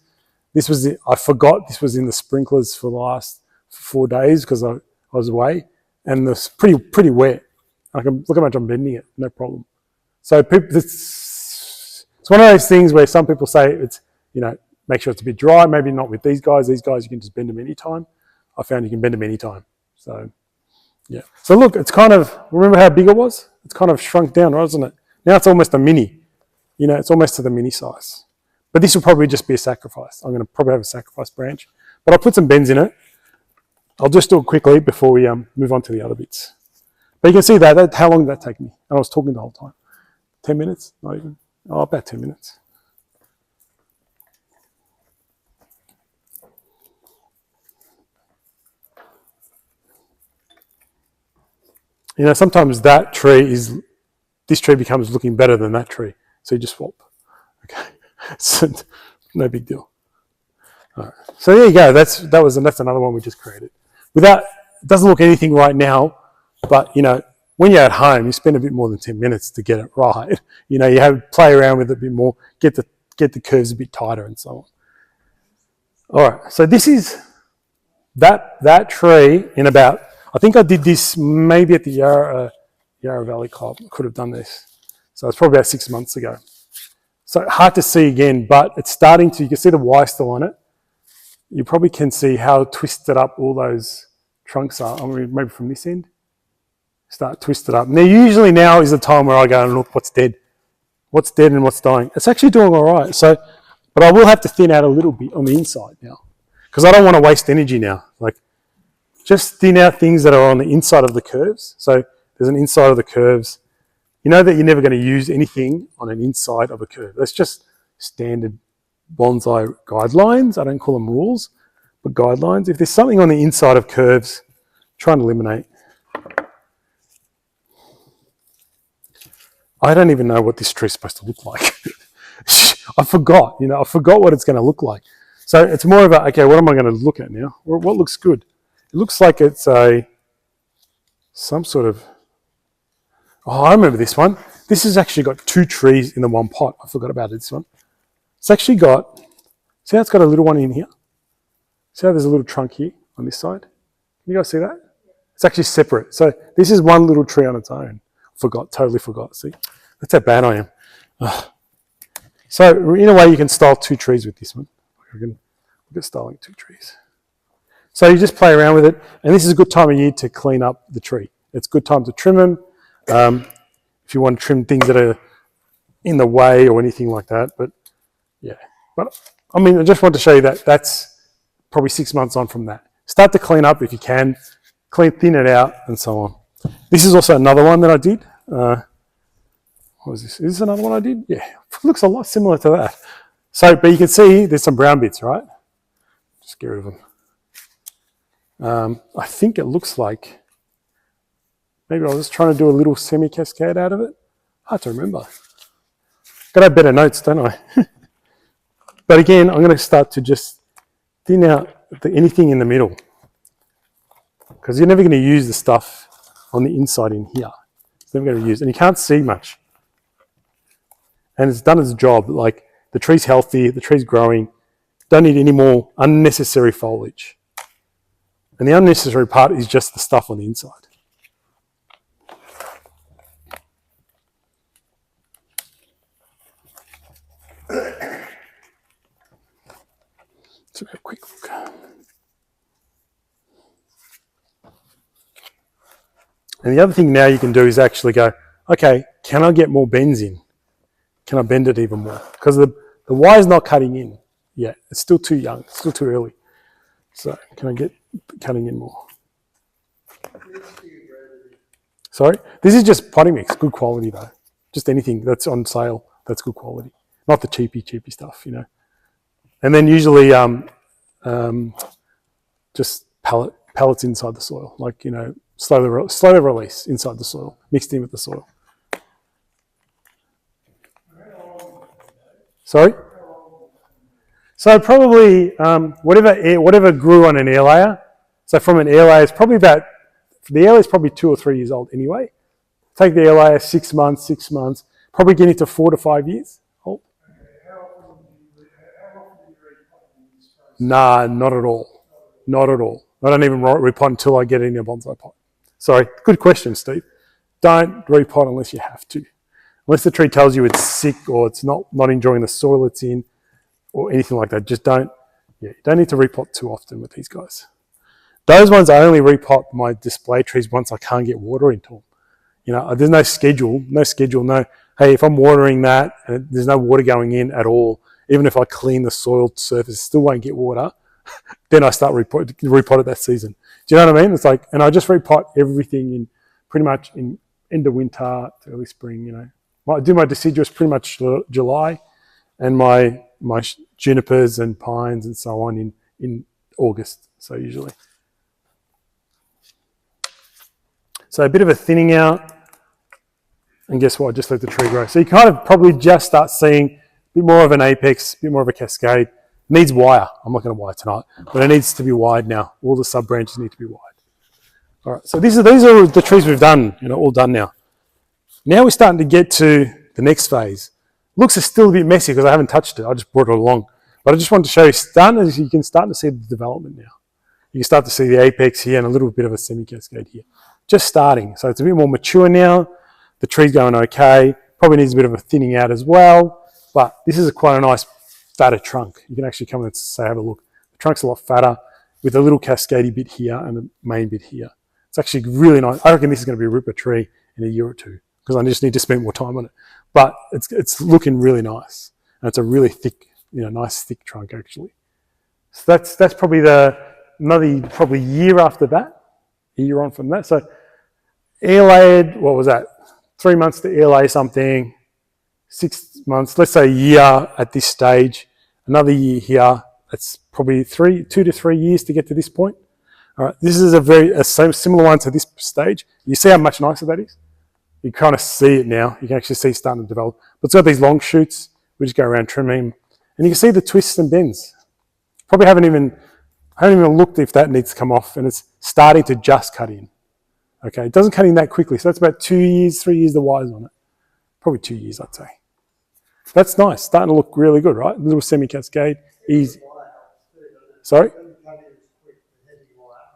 I forgot this was in the sprinklers for the last 4 days because I was away, and it's pretty wet. I can look how much I'm bending it, no problem. So it's one of those things where some people say it's, make sure it's a bit dry. Maybe not with these guys. These guys you can just bend them anytime. I found you can bend them anytime. So Yeah. So look, it's kind of, remember how big it was? It's kind of shrunk down, right, isn't it? Now it's almost a mini. You know, it's almost to the mini size. But this will probably just be a sacrifice. I'm going to probably have a sacrifice branch. But I'll put some bends in it. I'll just do it quickly before we move on to the other bits. But you can see that how long did that take me? And I was talking the whole time. 10 minutes? Not even. Oh, about 10 minutes. You know, sometimes this tree becomes looking better than that tree. So you just swap. Okay. So, no big deal. All right. So there you go. That's another one we just created. It doesn't look anything right now, but you know, when you're at home, you spend a bit more than 10 minutes to get it right. You know, you play around with it a bit more, get the curves a bit tighter and so on. All right. So this is that tree in about, I think I did this maybe at the Yarra Valley Club. I could have done this. So it's probably about 6 months ago. So hard to see again, but it's starting to, you can see the Y still on it. You probably can see how twisted up all those trunks are. I mean, maybe from this end. Start twisted up. Now, usually now is the time where I go and look what's dead and what's dying. It's actually doing all right. So, but I will have to thin out a little bit on the inside now because I don't want to waste energy now. Like, just thin out things that are on the inside of the curves. So there's an inside of the curves. You know that you're never going to use anything on an inside of a curve. That's just standard bonsai guidelines. I don't call them rules, but guidelines. If there's something on the inside of curves, try and eliminate. I don't even know what this tree is supposed to look like. I forgot what it's going to look like. So it's more about, okay, what am I going to look at now? What looks good? It looks like it's some sort of, oh, I remember this one. This has actually got 2 trees in the one pot. I forgot about this one. It's actually got, see how it's got a little one in here? See how there's a little trunk here on this side? Can you guys see that? It's actually separate. So this is one little tree on its own. Totally forgot. See, that's how bad I am. Ugh. So in a way, you can style 2 trees with this one. We can look at styling 2 trees. So you just play around with it, and this is a good time of year to clean up the tree. It's a good time to trim them. If you want to trim things that are in the way or anything like that. But yeah, but I mean, I just want to show you that that's probably 6 months on from that. Start to clean up if you can, thin it out, and so on. This is also another one that I did. What was this? Is this another one I did? Yeah, it looks a lot similar to that. So, but you can see there's some brown bits, right? Just get rid of them. I think it looks like, maybe I was just trying to do a little semi-cascade out of it. Hard to remember. Got to have better notes, don't I? But again, I'm going to start to just thin out anything in the middle, because you're never going to use the stuff on the inside in here. It's never going to use, and you can't see much. And it's done its job. Like, the tree's healthy, the tree's growing. Don't need any more unnecessary foliage. And the unnecessary part is just the stuff on the inside. Let's have a quick look. And the other thing now you can do is actually go, okay, can I get more bends in? Can I bend it even more? Because the Y is not cutting in yet. It's still too young. It's still too early. So can I get cutting in more? Sorry? This is just potting mix. Good quality though. Just anything that's on sale, that's good quality. Not the cheapy stuff, you know. And then usually just pellets inside the soil. Like, you know, slowly release inside the soil, mixed in with the soil. Sorry? So probably whatever grew on an air layer. So from an air layer, it's probably the air layer is probably 2 or 3 years old anyway. Take the air layer 6 months, probably getting to 4 to 5 years old. Nah, not at all. Not at all. I don't even repot until I get it in a bonsai pot. Sorry, good question, Steve. Don't repot unless you have to. Unless the tree tells you it's sick or it's not enjoying the soil it's in or anything like that. Just don't need to repot too often with these guys. Those ones I only repot my display trees once I can't get water into them. You know, there's no schedule, no, hey, if I'm watering that and there's no water going in at all, even if I clean the soil surface, still won't get water, then I start repot it that season. Do you know what I mean? It's like, and I just repot everything in pretty much in end of winter to early spring, you know. I do my deciduous pretty much July, and my junipers and pines and so on in August, so usually. So a bit of a thinning out, and guess what? Just let the tree grow. So you kind of probably just start seeing a bit more of an apex, a bit more of a cascade. It needs wire. I'm not going to wire tonight, but it needs to be wide now. All the sub branches need to be wide. All right, so these are the trees we've done, you know, all done now. Now we're starting to get to the next phase. Looks is still a bit messy because I haven't touched it. I just brought it along. But I just wanted to show you, you can start to see the development now. You can start to see the apex here and a little bit of a semi-cascade here. Just starting. So it's a bit more mature now. The tree's going okay. Probably needs a bit of a thinning out as well. But this is quite a nice fatter trunk. You can actually come and say, have a look. The trunk's a lot fatter with a little cascadey bit here and a main bit here. It's actually really nice. I reckon this is going to be a ripper tree in a year or two because I just need to spend more time on it. But it's looking really nice. And it's a really thick, you know, nice thick trunk actually. So that's probably another year after that, a year on from that. So air layered, what was that? 3 months to air lay something, 6 months, let's say a year at this stage, another year here. That's probably 2 to 3 years to get to this point. All right, this is a similar one to this stage. You see how much nicer that is? You kind of see it now. You can actually see it starting to develop. But it's got these long shoots. We just go around trimming, and you can see the twists and bends. Probably haven't even looked if that needs to come off, and it's starting to just cut in. Okay, it doesn't cut in that quickly, so that's about 2 years, 3 years the wires on it. Probably 2 years, I'd say. That's nice. Starting to look really good, right? A little semi-cascade, easy. Sorry?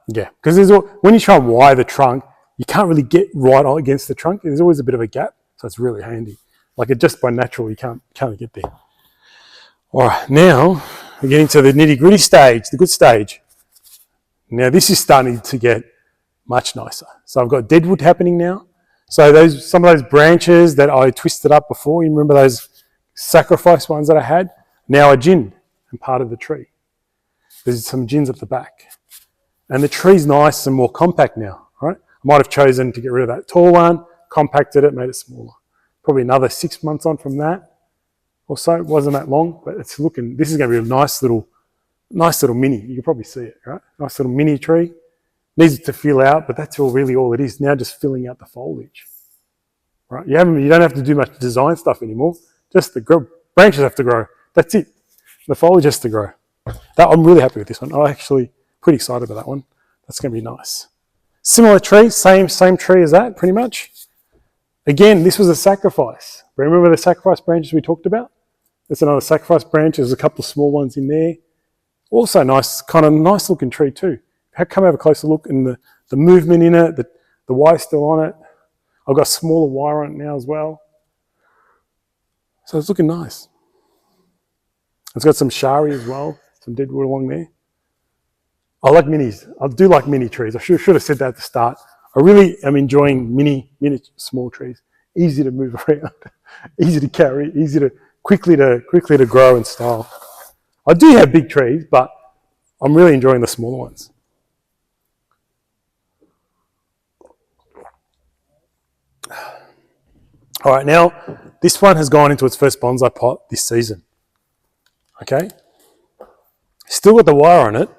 Yeah, because when you try and wire the trunk, you can't really get right against the trunk. There's always a bit of a gap, so it's really handy. Like it just by natural, you can't get there. All right, now we're getting to the nitty-gritty stage, the good stage. Now this is starting to get much nicer. So I've got deadwood happening now. So some of those branches that I twisted up before, you remember those sacrifice ones that I had, now are ginned and part of the tree. There's some gins at the back. And the tree's nice and more compact now, right? I might have chosen to get rid of that tall one, compacted it, made it smaller. Probably another 6 months on from that or so. It wasn't that long, but it's looking, this is going to be a nice little mini. You can probably see it, right? Nice little mini tree. Needs to fill out, but that's really all it is. Now just filling out the foliage, right? You don't have to do much design stuff anymore. Just the branches have to grow. That's it. The foliage has to grow. I'm really happy with this one. I'm actually pretty excited about that one. That's going to be nice. Similar tree, same tree as that, pretty much. Again, this was a sacrifice. Remember the sacrifice branches we talked about? There's another sacrifice branch. There's a couple of small ones in there. Also nice, kind of nice looking tree too. Come have a closer look and the movement in it, the wire's still on it. I've got smaller wire on it now as well. So it's looking nice. It's got some shari as well, some deadwood along there. I like minis. I do like mini trees. I should have said that at the start. I really am enjoying mini small trees. Easy to move around, easy to carry, quickly to grow and style. I do have big trees, but I'm really enjoying the smaller ones. All right, now this one has gone into its first bonsai pot this season. Okay, still got the wire on it.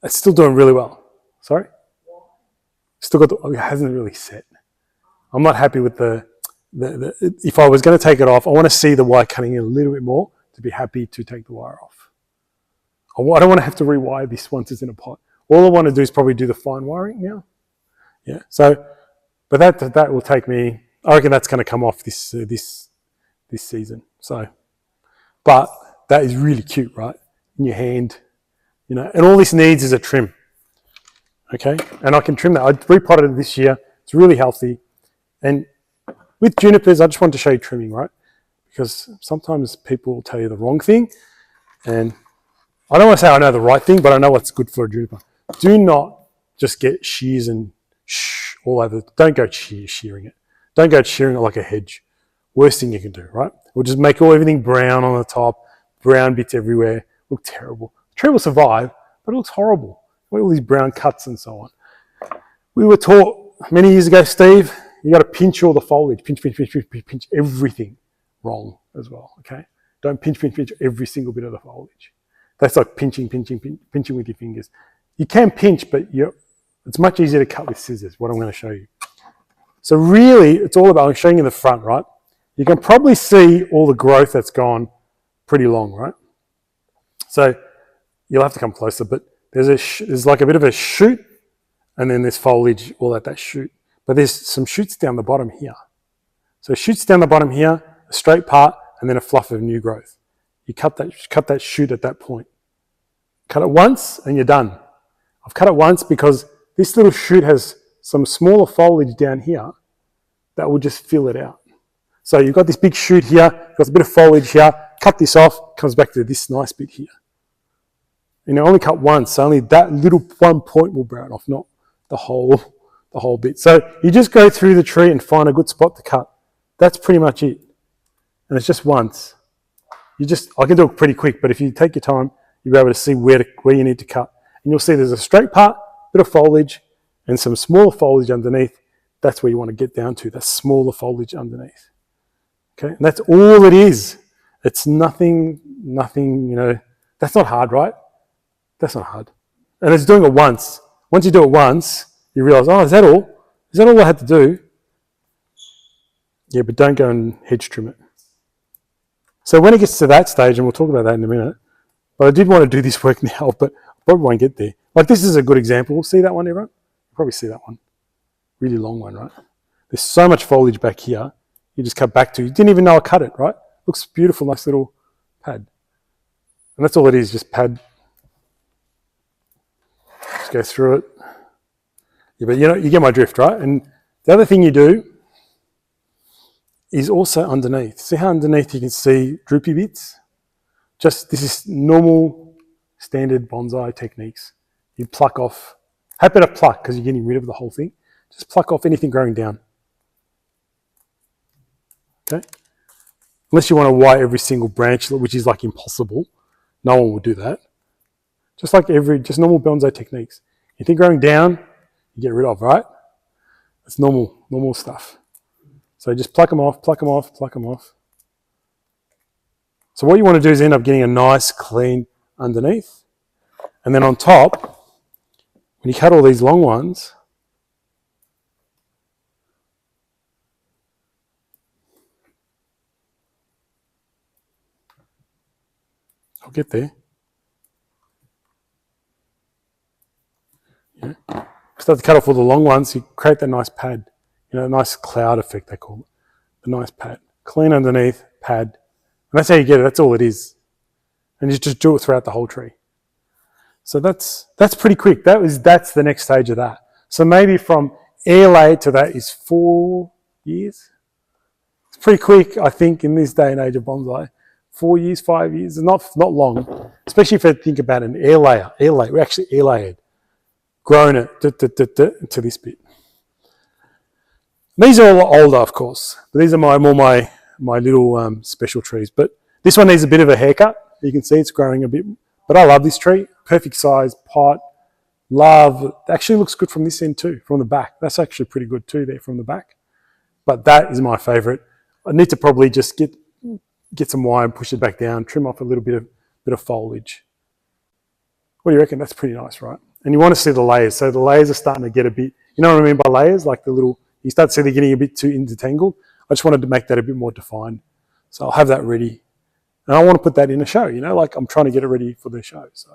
It's still doing really well. Sorry, still got it hasn't really set. I'm not happy with the. If I was going to take it off, I want to see the wire cutting in a little bit more to be happy to take the wire off. I don't want to have to rewire this once it's in a pot. All I want to do is probably do the fine wiring now. Yeah, so. But that will take me. I reckon that's going to come off this season. So, but that is really cute, right? In your hand, you know. And all this needs is a trim. Okay, and I can trim that. I repotted it this year. It's really healthy. And with junipers, I just wanted to show you trimming, right? Because sometimes people will tell you the wrong thing, and I don't want to say I know the right thing, but I know what's good for a juniper. Do not just get shears and all over. Don't go shearing it. Don't go shearing it like a hedge. Worst thing you can do, right? We'll just make everything brown on the top, brown bits everywhere. Look terrible. The tree will survive, but it looks horrible. All these brown cuts and so on. We were taught many years ago, Steve, you got to pinch all the foliage. Pinch everything wrong as well, okay? Don't pinch every single bit of the foliage. That's like pinching with your fingers. You can pinch, but it's much easier to cut with scissors, what I'm going to show you. So really, it's all about, I'm showing you the front, right? You can probably see all the growth that's gone pretty long, right? So you'll have to come closer, but there's like a bit of a shoot, and then there's foliage all at that shoot. But there's some shoots down the bottom here. So shoots down the bottom here, a straight part, and then a fluff of new growth. You cut that shoot at that point. Cut it once and you're done. I've cut it once because this little shoot has some smaller foliage down here that will just fill it out. So you've got this big shoot here, got a bit of foliage here, cut this off, comes back to this nice bit here. And I only cut once, so only that little one point will brown off, not the whole bit. So you just go through the tree and find a good spot to cut. That's pretty much it. And it's just once. I can do it pretty quick, but if you take your time, you'll be able to see where you need to cut. And you'll see there's a straight part, bit of foliage, and some smaller foliage underneath. That's where you want to get down to, that smaller foliage underneath. Okay, and that's all it is. It's nothing, that's not hard, right? That's not hard. And it's doing it once. Once you do it once, you realize, oh, is that all? Is that all I had to do? Yeah, but don't go and hedge trim it. So when it gets to that stage, and we'll talk about that in a minute, but I did want to do this work now, but I probably won't get there. Like this is a good example. See that one, everyone? You probably see that one. Really long one, right? There's so much foliage back here. You just cut back to. You didn't even know I cut it, right? Looks beautiful, nice little pad. And that's all it is, just pad. Just go through it. Yeah, but you get my drift, right? And the other thing you do is also underneath. See how underneath you can see droopy bits? This is normal, standard bonsai techniques. You pluck off, happy to pluck because you're getting rid of the whole thing. Just pluck off anything growing down. Okay? Unless you want to wire every single branch, which is like impossible. No one will do that. Just normal bonsai techniques. Anything growing down, you get rid of, right? It's normal stuff. So just pluck them off. So what you want to do is end up getting a nice clean underneath. And then on top, when you cut all these long ones, I'll get there. Start to cut off all the long ones, you create that nice pad. A nice cloud effect, they call it. The nice pad. Clean underneath, pad. And that's how you get it. That's all it is. And you just do it throughout the whole tree. So that's pretty quick. That's the next stage of that. So maybe from air layer to that is 4 years. It's pretty quick, I think, in this day and age of bonsai. 4 years, 5 years, not long. Especially if you think about an air layer. We actually air layered. Grown it to this bit. These are all older, of course, but these are my little special trees. But this one needs a bit of a haircut. You can see it's growing a bit, but I love this tree. Perfect size pot. It actually looks good from this end too, from the back. That's actually pretty good too there from the back. But that is my favorite. I need to probably just get some wire and push it back down, trim off a little bit of foliage. What do you reckon? That's pretty nice, right? And you want to see the layers. So the layers are starting to get a bit, you know what I mean by layers? Like you start to see they're getting a bit too intertangled. I just wanted to make that a bit more defined. So I'll have that ready. And I want to put that in a show, like I'm trying to get it ready for the show. So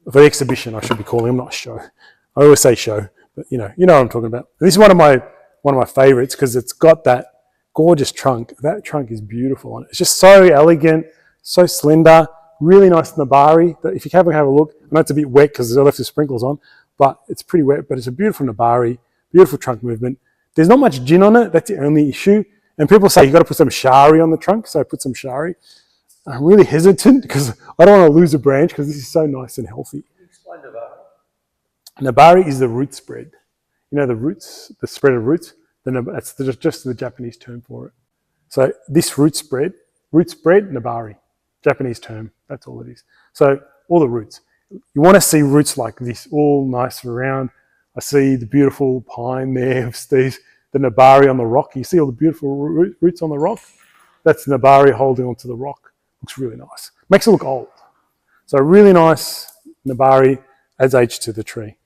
for the exhibition, I should be calling them, not a show. I always say show, but you know what I'm talking about. And this is one of my favorites because it's got that gorgeous trunk. That trunk is beautiful. And it's just so elegant, so slender, really nice nabari. If you haven't have a look, I know it's a bit wet because I left the sprinkles on, but it's pretty wet, but it's a beautiful nabari, beautiful trunk movement. There's not much gin on it. That's the only issue. And people say you've got to put some shari on the trunk, so I put some shari. I'm really hesitant because I don't want to lose a branch because this is so nice and healthy. Explain the bar. Nabari is the root spread. You know the roots, the spread of roots? That's just the Japanese term for it. So this root spread, Nabari, Japanese term, that's all it is. So all the roots. You want to see roots like this, all nice around. I see the beautiful pine there, the Nabari on the rock. You see all the beautiful roots on the rock? That's Nabari holding onto the rock. Looks really nice. Makes it look old. So really nice Nabari adds age to the tree.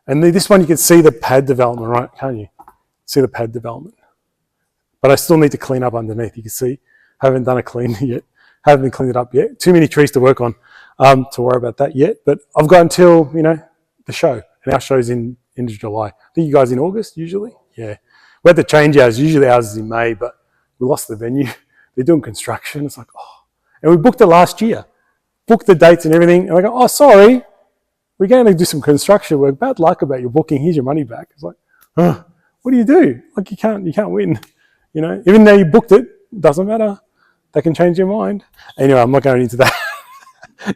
And this one you can see the pad development, right? Can't you? See the pad development. But I still need to clean up underneath. You can see, haven't done a clean yet. Haven't cleaned it up yet. Too many trees to work on to worry about that yet. But I've got until, the show. And our show's in July. I think you guys in August usually? Yeah. We had to change ours. Usually ours is in May, but we lost the venue. They're doing construction. It's like, oh. And we booked it last year. Booked the dates and everything. And I go, oh, sorry. We're going to do some construction work. Bad luck about your booking. Here's your money back. It's like, what do you do? Like you can't win. Even though you booked it, doesn't matter. They can change your mind. Anyway, I'm not going into that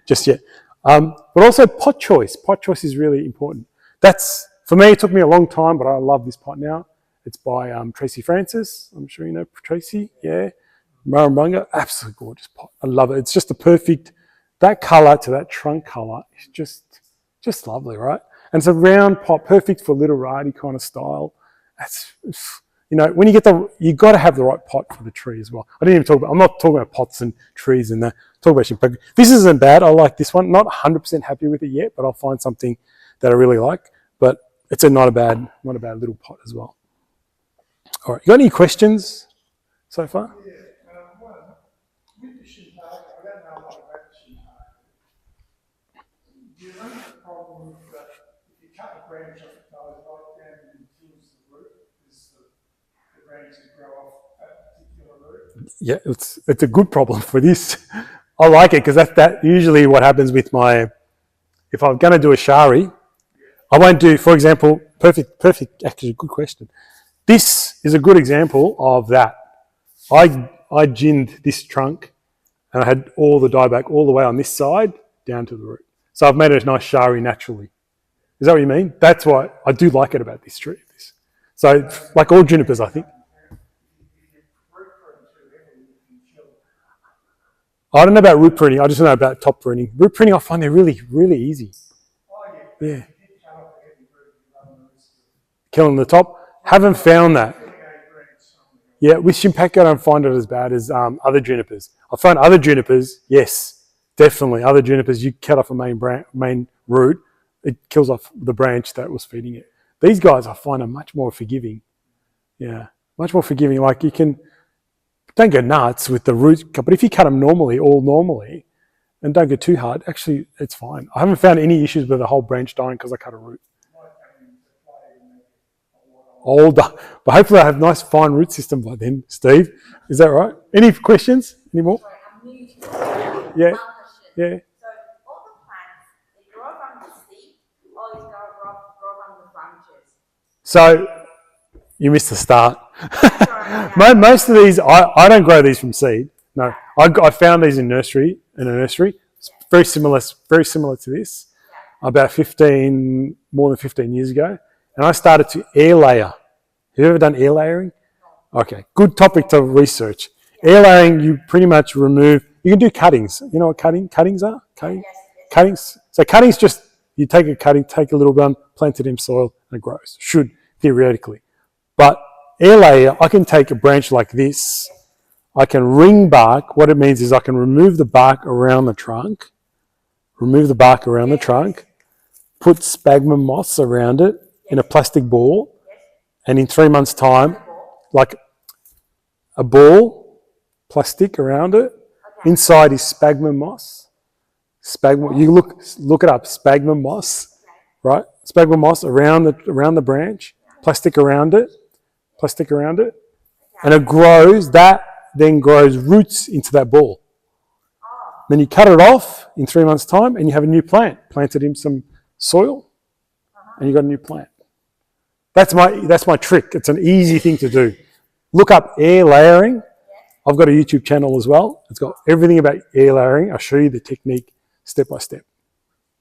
just yet. But also pot choice. Pot choice is really important. For me, it took me a long time, but I love this pot now. It's by Tracy Francis. I'm sure you know Tracy. Yeah. Marambunga. Absolutely gorgeous pot. I love it. It's just the perfect, that colour to that trunk colour is just lovely, right? And it's a round pot, perfect for little righty kind of style. When you got to have the right pot for the tree as well. I'm not talking about pots and trees and that. Talk about Shimpaku. This isn't bad. I like this one. Not 100% happy with it yet, but I'll find something that I really like. But it's not a bad little pot as well. All right. You got any questions so far? Yeah. With the Shimpaku, I don't know a lot about the Shimpaku. Do you run the problem that if you cut a branch off, it goes right down and kills the root? Because the branches grow off that particular root? Yeah, it's a good problem for this. I like it because that's usually what happens with if I'm going to do a shari, I won't do, for example, perfect, actually good question. This is a good example of that. I ginned this trunk and I had all the dieback all the way on this side down to the root. So I've made it a nice shari naturally. Is that what you mean? That's why I do like it about this tree. So like all junipers, I think. I don't know about root pruning. I just know about top pruning. Root pruning, I find they're really, really easy. Yeah. Killing the top. Haven't found that. Yeah, with Shimpaku, I don't find it as bad as other junipers. I find other junipers, yes, definitely. Other junipers, you cut off a main root, it kills off the branch that was feeding it. These guys, I find, are much more forgiving. Yeah, much more forgiving. Like don't go nuts with the root, but if you cut them normally, and don't go too hard, actually, it's fine. I haven't found any issues with the whole branch dying because I cut a root. Older, but hopefully I have a nice fine root system by then. Steve, is that right? Any questions? Any more? Sorry, I'm new to this. Yeah. One question. Yeah. So all the plants, they grow from the seed or they grow from the branches? So you missed the start. Sorry, Most of these, I don't grow these from seed. No, I found these in a nursery. It's very similar to this. About more than 15 years ago. And I started to air layer. Have you ever done air layering? Okay, good topic to research. Air layering, you pretty much remove, you can do cuttings. You know what cuttings are? Cuttings. So cuttings just, you take a cutting, take a little one, plant it in soil and it grows. Should, theoretically. But air layer, I can take a branch like this. I can ring bark. What it means is I can remove the bark around the trunk. Put sphagnum moss around it in a plastic ball. And in 3 months' time, like a ball, plastic around it. Inside is sphagnum moss. You look it up, sphagnum moss, right? Sphagnum moss around the branch, plastic around it, and it grows. That then grows roots into that ball. Then you cut it off in 3 months' time, and you have a new plant. Plant it in some soil, and you got a new plant. That's my trick. It's an easy thing to do. Look up air layering. I've got a YouTube channel as well. It's got everything about air layering. I'll show you the technique step by step.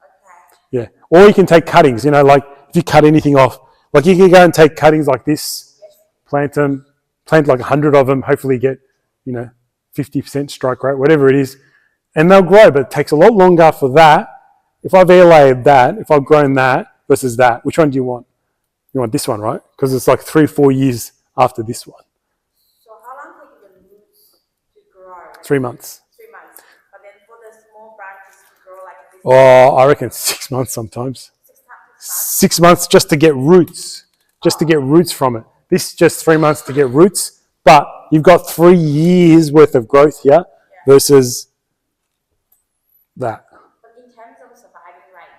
Okay. Yeah. Or you can take cuttings, you know, like if you cut anything off, like you can go and take cuttings like this, plant them, plant like 100 of them, hopefully get, you know, 50% strike rate, whatever it is, and they'll grow, but it takes a lot longer for that. If I've air layered that, if I've grown that versus that, which one do you want? You want this one, right? Because it's like 3-4 years after this one. So how long take the roots to grow? 3 months. 3 months. But then for the small branches to grow like this. Oh, I reckon 6 months sometimes. 6 months. 6 months just to get roots, just to get roots from it. This is just 3 months to get roots, but you've got 3 years worth of growth here versus that. But in terms of surviving rate,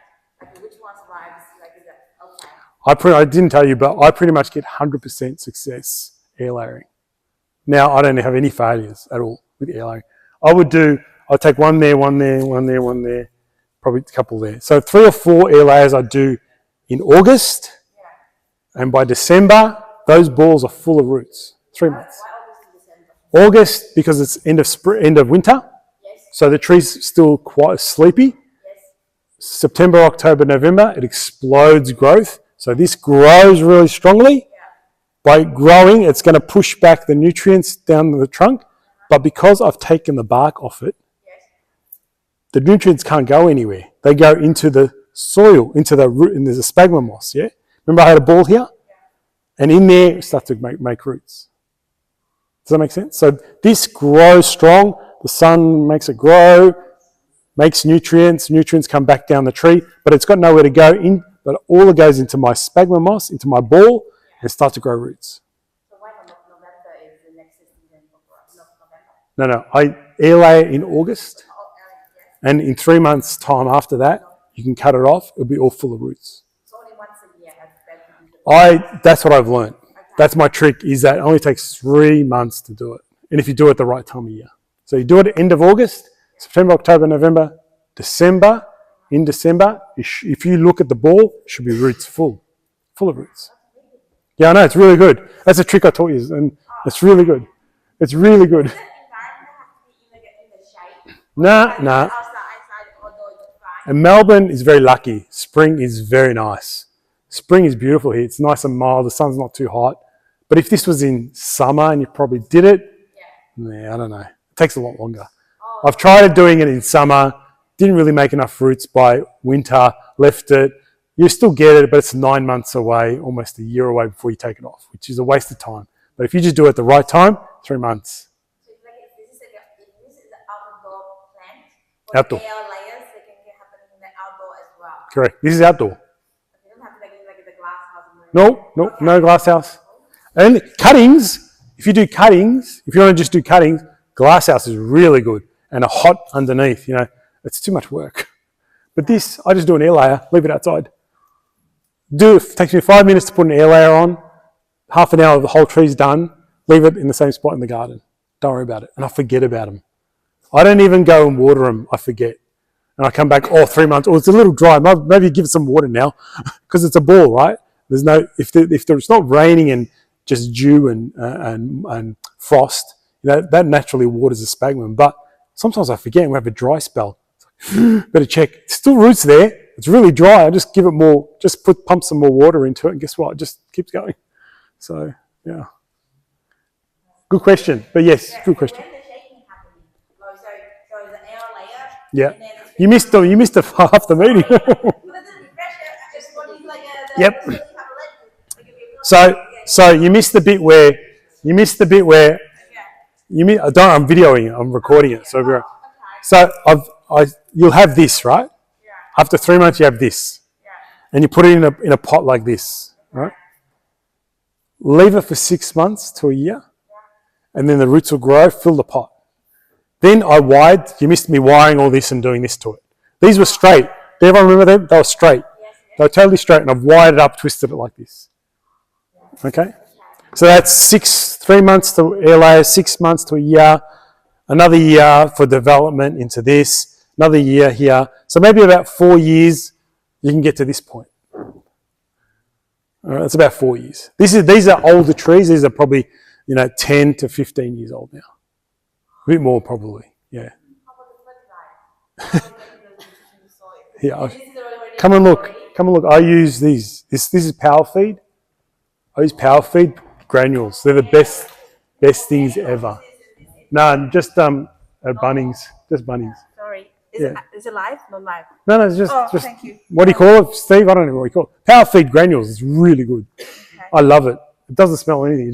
like which one survives? Like is it okay? I didn't tell you, but I pretty much get 100% success air layering. Now I don't have any failures at all with air layering. I'll take one there, one there, one there, one there, probably a couple there. So 3 or 4 air layers I do in August, and by December, those balls are full of roots. 3 months. Why August to December? August, because it's end of winter, Yes. so the tree's still quite sleepy. Yes. September, October, November, it explodes growth. So this grows really strongly. By growing, it's going to push back the nutrients down the trunk. But because I've taken the bark off it, the nutrients can't go anywhere. They go into the soil, into the root, and there's a sphagnum moss, yeah? Remember I had a ball here? And in there, it starts to make roots. Does that make sense? So this grows strong. The sun makes it grow, makes nutrients. Nutrients come back down the tree, but it's got nowhere to go in. But all it goes into my sphagnum moss, into my ball, and starts to grow roots. So when November is the next season for November? No. I air layer in August, and in 3 months' time after that, you can cut it off. It'll be all full of roots. So only once a year. That's what I've learned. That's my trick, is that it only takes 3 months to do it. And if you do it the right time of year. So you do it at the end of August, September, October, November, December. In December, if you look at the ball, it should be roots full of roots. Yeah, I know, it's really good. That's a trick I taught you, and it's really good. It's really good. Does the environment have to be in the shade? Nah. Outside, although it's fine. And Melbourne is very lucky. Spring is very nice. Spring is beautiful here. It's nice and mild. The sun's not too hot. But if this was in summer and you probably did it, I don't know. It takes a lot longer. I've tried doing it in summer. Didn't really make enough roots by winter. Left it. You still get it, but it's 9 months away, almost a year away before you take it off, which is a waste of time. But if you just do it at the right time, 3 months. So it's like if this is an outdoor plant, Outdoor. air layers, they can happen in the outdoor as well. Correct. This is outdoor. You don't have to like the glass house. No glass house. And cuttings, if you want to just do cuttings, glass house is really good. And a hot underneath, you know, it's too much work. But this, I just do an air layer, leave it outside. It takes me 5 minutes to put an air layer on, half an hour, the whole tree's done, leave it in the same spot in the garden. Don't worry about it. And I forget about them. I don't even go and water them, I forget. And I come back, 3 months, it's a little dry, maybe give it some water now, because it's a ball, right? There's no, if it's not raining and just dew and frost, you know, that naturally waters the sphagnum. But sometimes I forget and we have a dry spell. Better check. Still roots there. It's really dry. I just give it more, pump some more water into it, and guess what? It just keeps going. So, yeah. Good question. But yes, good question. When the shaking happening, so the air layer. Yeah. And then it's You missed half the meeting. but the refresher, everybody like Yep. the So you missed the bit where I'm videoing it, I'm recording it. So you'll have this, right? Yeah. After 3 months, you have this, and you put it in a pot like this, right? Leave it for 6 months to a year, and then the roots will grow, fill the pot. Then I wired. You missed me wiring all this and doing this to it. These were straight. Do everyone remember them? They were straight. They were totally straight, and I've wired it up, twisted it like this. Okay? So that's 3 months to air layer, 6 months to a year, another year for development into this, another year here. So maybe about 4 years, you can get to this point. All right, that's about 4 years. These are older trees. These are probably 10 to 15 years old now. A bit more probably, yeah. How about the fertilizer? How do you get those nutrients in the soil? Yeah, This is already come and look. already. Come and look. I use these. This is power feed. I use power feed granules. They're the best things ever. No, just at Bunnings. Just Bunnings. Sorry. Yeah. Is it live? Not live. No, it's just, Oh, just thank you. what do you call it, Steve? I don't know what you call it. Power feed granules is really good. I love it. It doesn't smell anything. You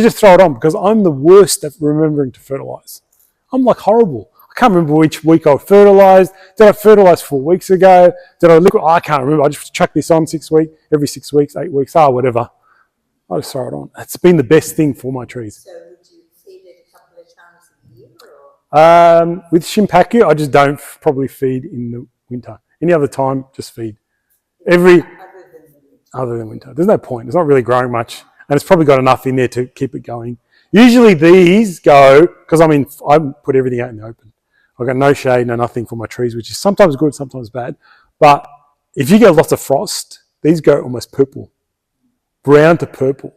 just throw it on because I'm the worst at remembering to fertilize. I'm like horrible. I can't remember which week I fertilized. Did I fertilize 4 weeks ago? Did I look? I can't remember. I just chuck this on every 6 weeks, 8 weeks, whatever. I just throw it on. It's been the best thing for my trees. So would you feed it a couple of times a year or? With Shimpaku, I just don't probably feed in the winter. Any other time, just feed. Other than winter. There's no point. It's not really growing much. And it's probably got enough in there to keep it going. Usually these go, because I put everything out in the open. I've got no shade, no nothing for my trees, which is sometimes good, sometimes bad. But if you get lots of frost, these go almost purple. Brown to purple.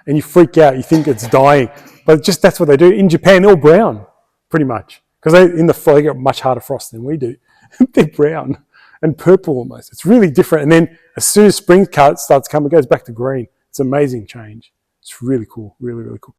And you freak out. You think it's dying. But just that's what they do. In Japan, they're all brown, pretty much. Because they get much harder frost than we do. They're brown and purple almost. It's really different. And then as soon as spring starts coming, it goes back to green. It's an amazing change. It's really cool. Really, really cool.